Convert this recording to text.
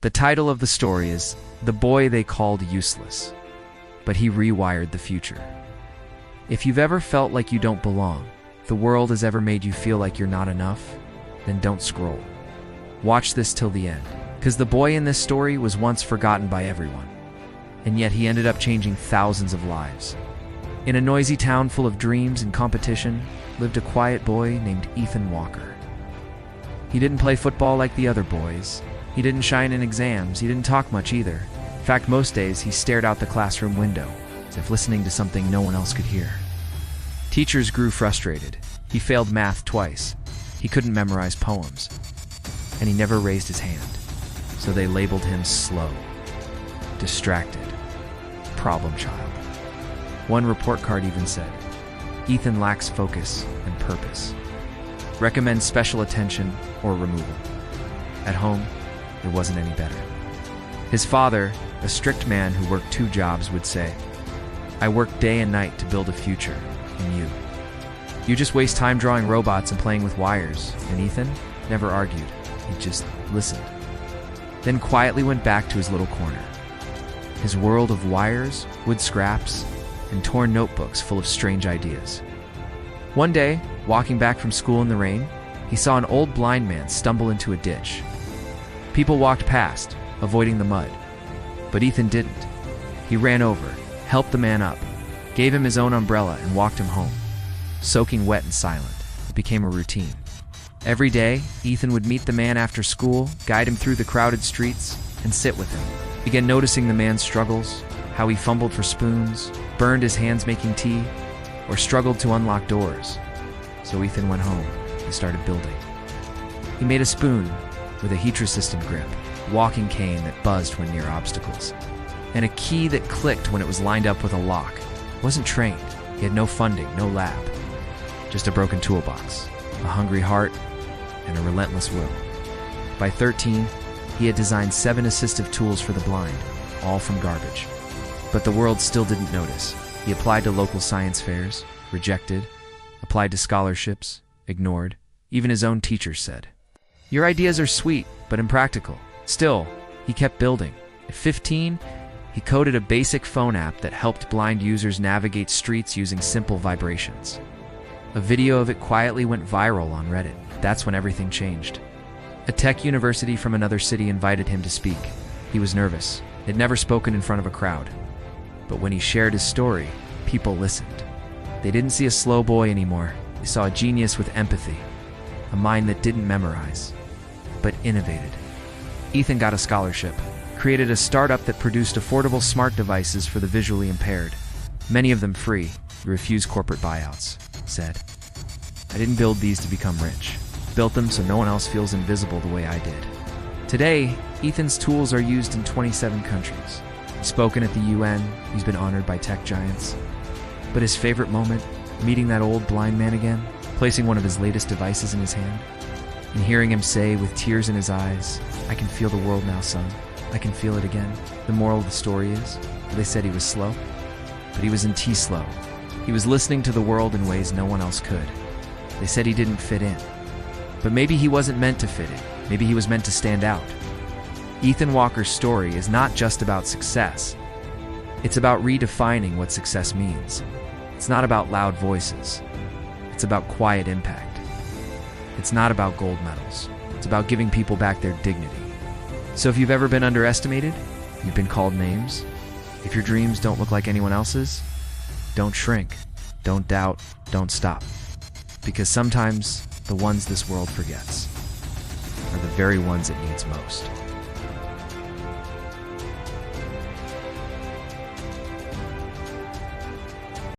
The title of the story is The Boy They Called Useless, but He Rewired the Future. If you've ever felt like you don't belong, the world has ever made you feel like you're not enough, then don't scroll. Watch this till the end, because the boy in this story was once forgotten by everyone, and yet he ended up changing thousands of lives. In a noisy town full of dreams and competition lived a quiet boy named Ethan Walker. He didn't play football like the other boys. He didn't shine in exams. He didn't talk much either. In fact, most days he stared out the classroom window, as if listening to something no one else could hear. Teachers grew frustrated. He failed math twice. He couldn't memorize poems. And he never raised his hand. So they labeled him slow, distracted, problem child. One report card even said, Ethan lacks focus and purpose. Recommends special attention or removal. At home, it wasn't any better. His father, a strict man who worked 2 jobs, would say, I work day and night to build a future in you. You just waste time drawing robots and playing with wires. And Ethan never argued. He just listened. Then quietly went back to his little corner. His world of wires, wood scraps, and torn notebooks full of strange ideas. One day, walking back from school in the rain, he saw an old blind man stumble into a ditch. People walked past, avoiding the mud. But Ethan didn't. He ran over, helped the man up, gave him his own umbrella, and walked him home. Soaking wet and silent, it became a routine. Every day, Ethan would meet the man after school, guide him through the crowded streets, and sit with him. Began noticing the man's struggles, how he fumbled for spoons, burned his hands making tea, or struggled to unlock doors. So Ethan went home and started building. He made a spoon with a heat-resistant grip, a walking cane that buzzed when near obstacles, and a key that clicked when it was lined up with a lock. He wasn't trained. He had no funding, no lab. Just a broken toolbox, a hungry heart, and a relentless will. By 13, he had designed 7 assistive tools for the blind, all from garbage. But the world still didn't notice. He applied to local science fairs, rejected, applied to scholarships, ignored. Even his own teachers said, Your ideas are sweet, but impractical. Still, he kept building. At 15, he coded a basic phone app that helped blind users navigate streets using simple vibrations. A video of it quietly went viral on Reddit. That's when everything changed. A tech university from another city invited him to speak. He was nervous. He'd never spoken in front of a crowd. But when he shared his story, people listened. They didn't see a slow boy anymore. They saw a genius with empathy, a mind that didn't memorize, but innovated. Ethan got a scholarship, created a startup that produced affordable smart devices for the visually impaired, many of them free. He refused corporate buyouts, said, I didn't build these to become rich. Built them so no one else feels invisible the way I did. Today, Ethan's tools are used in 27 countries. He's spoken at the UN, he's been honored by tech giants. But his favorite moment, meeting that old blind man again, placing one of his latest devices in his hand, and hearing him say with tears in his eyes, I can feel the world now, son. I can feel it again. The moral of the story is, they said he was slow, but he was in T-slow. He was listening to the world in ways no one else could. They said he didn't fit in. But maybe he wasn't meant to fit in. Maybe he was meant to stand out. Ethan Walker's story is not just about success. It's about redefining what success means. It's not about loud voices. It's about quiet impact. It's not about gold medals. It's about giving people back their dignity. So if you've ever been underestimated, you've been called names, if your dreams don't look like anyone else's, don't shrink, don't doubt, don't stop. Because sometimes the ones this world forgets are the very ones it needs most.